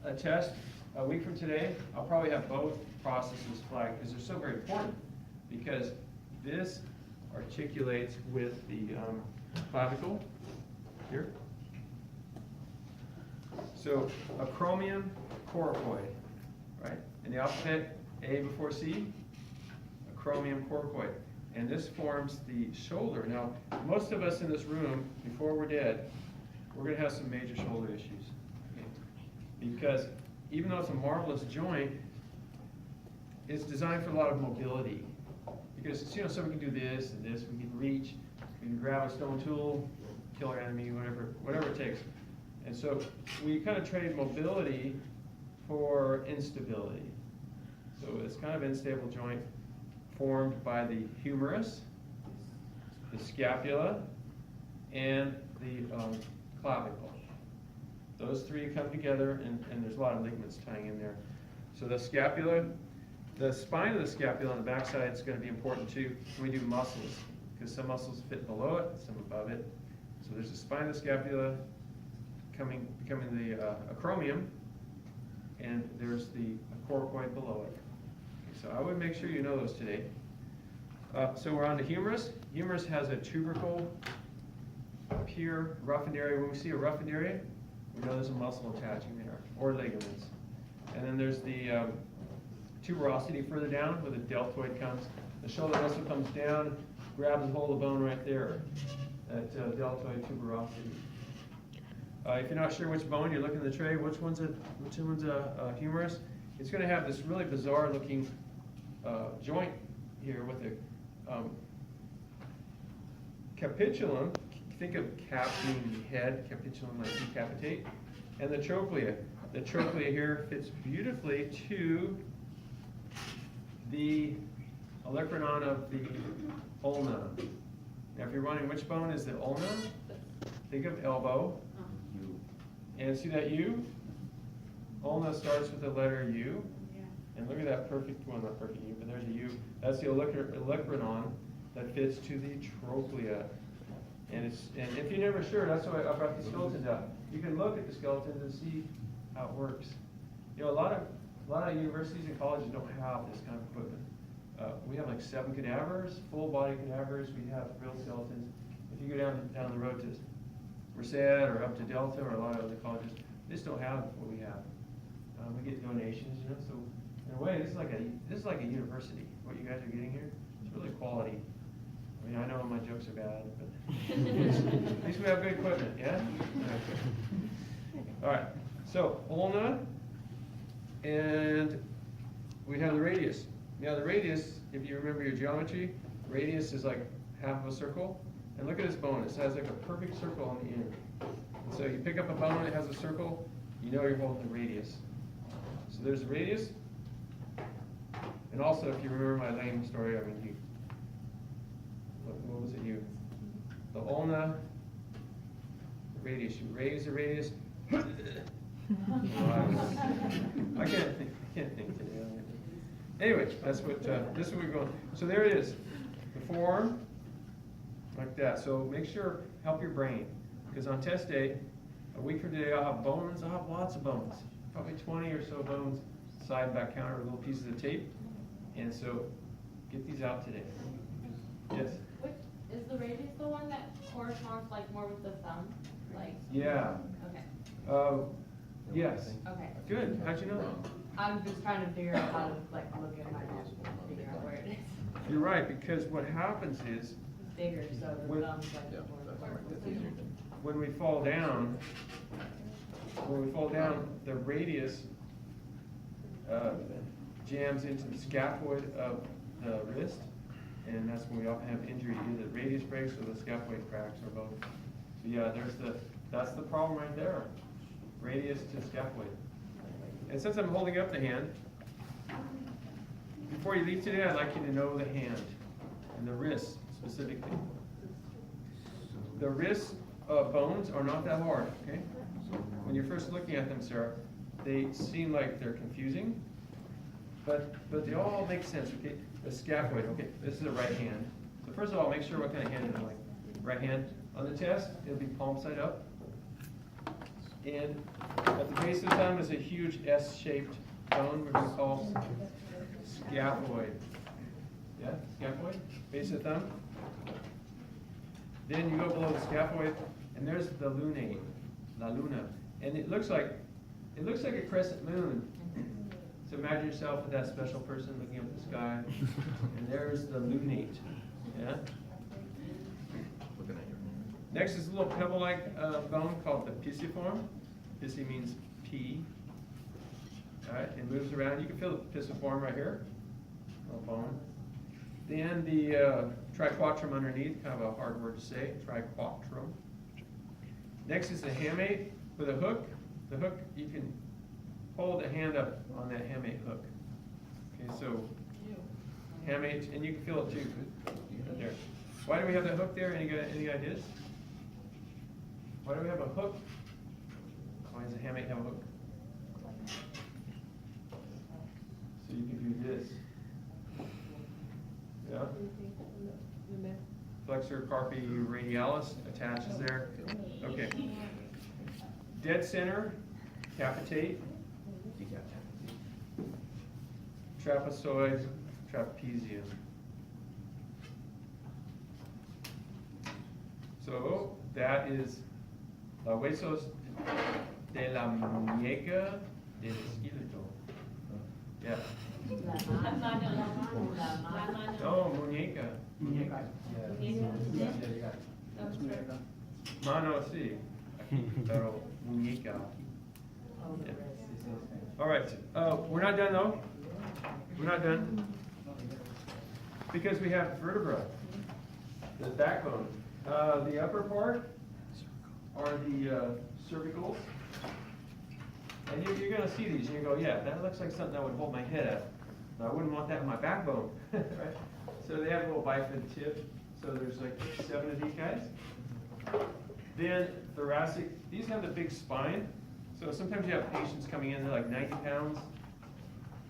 a test a week from today, I'll probably have both processes flagged because they're so very important. Because this articulates with the clavicle here. So a chromium coracoid, right? In the alphabet, A before C, a chromium coracoid. And this forms the shoulder. Now, most of us in this room, before we're dead, we're going to have some major shoulder issues. Okay? Because even though it's a marvelous joint, it's designed for a lot of mobility. Because, you know, so we can do this and this, we can reach, we can grab a stone tool, kill our enemy, whatever it takes. And so we kind of trade mobility for instability. So it's kind of unstable joint formed by the humerus, the scapula, and the clavicle. Those three come together, and there's a lot of ligaments tying in there. So the scapula, the spine of the scapula on the backside is going to be important too. We do muscles, because some muscles fit below it, some above it. So there's the spine of the scapula becoming the acromion, and there's the coracoid below it. So I would make sure you know those today. So we're on the humerus. Humerus has a tubercle up here, roughened area. When we see a roughened area, we know there's a muscle attaching there, or ligaments. And then there's the tuberosity further down, where the deltoid comes. The shoulder muscle comes down, grabs a hold of the bone right there, that deltoid tuberosity. If you're not sure which bone, you're looking at the tray, which one's a humerus? It's going to have this really bizarre looking joint here with a capitulum. Think of cap being the head, capitulum like decapitate, and the trochlea. The trochlea here fits beautifully to the olecranon of the ulna. Now if you're wondering which bone is the ulna, think of elbow. And see that U? Ulna starts with the letter U. And look at that perfect, well not perfect U, but there's a U. That's the olecranon that fits to the trochlea. And if you're never sure, that's why I brought the skeletons out. You can look at the skeletons and see how it works. You know, a lot of universities and colleges don't have this kind of equipment. We have like 7 cadavers, full body cadavers. We have real skeletons. If you go down the road to Merced or up to Delta or a lot of other colleges, they just don't have what we have. We get donations, you know. So in a way, this is like a university. What you guys are getting here, it's really quality. I mean, I know my jokes are bad, but at least we have good equipment, yeah? Okay. All right, so ulna, and we have the radius. Now the radius, if you remember your geometry, radius is like half of a circle. And look at this bone, it has like a perfect circle on the end. And so you pick up a bone that has a circle, you know you're holding the radius. So there's the radius. And also, if you remember my lame story, I mean, what was it you? The ulna, the radius. You raise the radius. I can't think today. Anyway, this is what we're going. So there it is, the forearm, like that. So make sure, help your brain, because on test day, a week from today, I'll have bones. I'll have lots of bones, probably 20 or so bones, side and back counter with little pieces of tape. And so, get these out today. Yes. Is the radius the one that corresponds like more with the thumb? Like. Yeah. Okay. Yes. Okay. Good. How'd you know? I'm just trying to figure out how to like look at my hand and figure out where it is. You're right, because what happens is It's bigger, so the When- thumb's like more. when we fall down, the radius jams into the scaphoid of the wrist, and that's when we often have injury. Either the radius breaks or the scaphoid cracks, or both. So yeah, that's the problem right there. Radius to scaphoid. And since I'm holding up the hand, before you leave today, I'd like you to know the hand and the wrist specifically. The wrist bones are not that hard, okay? When you're first looking at them, Sarah, they seem like they're confusing, but they all make sense, okay? The scaphoid, okay, this is the right hand. So first of all, make sure what kind of hand it's like. Right hand. On the test, it'll be palm side up. And At the base of the thumb is a huge S-shaped bone, which we call scaphoid. Yeah, scaphoid, base of the thumb. Then you go below the scaphoid, and there's the lunate, la luna, and it looks like a crescent moon. So imagine yourself with that special person looking up at the sky, and there's the lunate. Yeah. Looking at your hand. Next is a little pebble-like bone called the pisiform. Pisi means pea. All right, it moves around. You can feel the pisiform right here, little bone. Then the triquetrum underneath, kind of a hard word to say, triquetrum. Next is the hamate with a hook. The hook, you can hold the hand up on that hamate hook. Okay, so hamate, and you can feel it too, right there. Why do we have that hook there? Any ideas? Why do we have a hook? Why does a hamate have a hook? So you can do this. Yeah. Flexor carpi radialis attaches there. Okay. Dead center, capitate. Trapezoid, trapezium. So that is los huesos de la muñeca del esqueleto. Yeah. Oh, muñeca. Muñeca. Yeah, you got it. Mano, sí. Pero muñeca. Yeah. All right. We're not done though. We're not done. Because we have vertebra, the backbone. The upper part are the cervicals. And you're going to see these and you go, yeah, that looks like something that would hold my head up. I wouldn't want that in my backbone. Right? So they have a little bifid tip. So there's like 7 of these guys. Then thoracic, these have the big spine. So sometimes you have patients coming in, they're like 90 pounds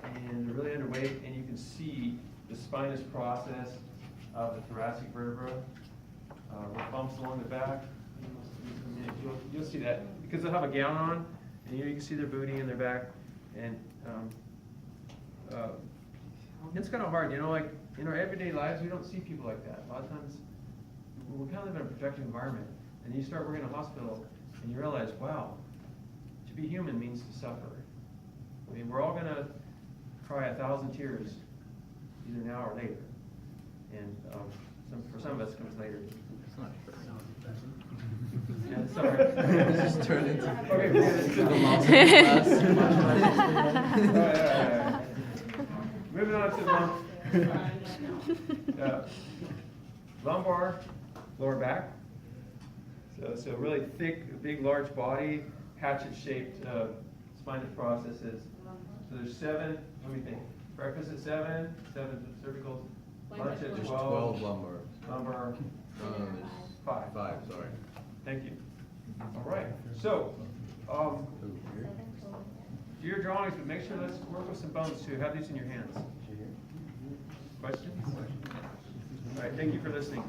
and they're really underweight, and you can see the spinous process of the thoracic vertebra with bumps along the back. You'll see that because they'll have a gown on, and you can see their booty and their back, and it's kind of hard, like in our everyday lives we don't see people like that. A lot of times we kind of live in a protected environment, and you start working in a hospital and you realize, wow, to be human means to suffer. I mean, we're all gonna cry 1,000 tears either now or later, and for some of us it comes later. It's not fair. Yeah, sorry. Just turn into Okay, to the All right. Moving on to the lumbar, lower back. So really thick, big, large body, hatchet-shaped spinous processes. So there's 7. What do we think? Breakfast at 7 cervicals. Lunch at There's 12. 12 lumbar. Lumbar. Is 5. 5, sorry. Thank you. All right. So, do your drawings, but make sure let's work with some bones too. Have these in your hands. Questions? All right. Thank you for listening.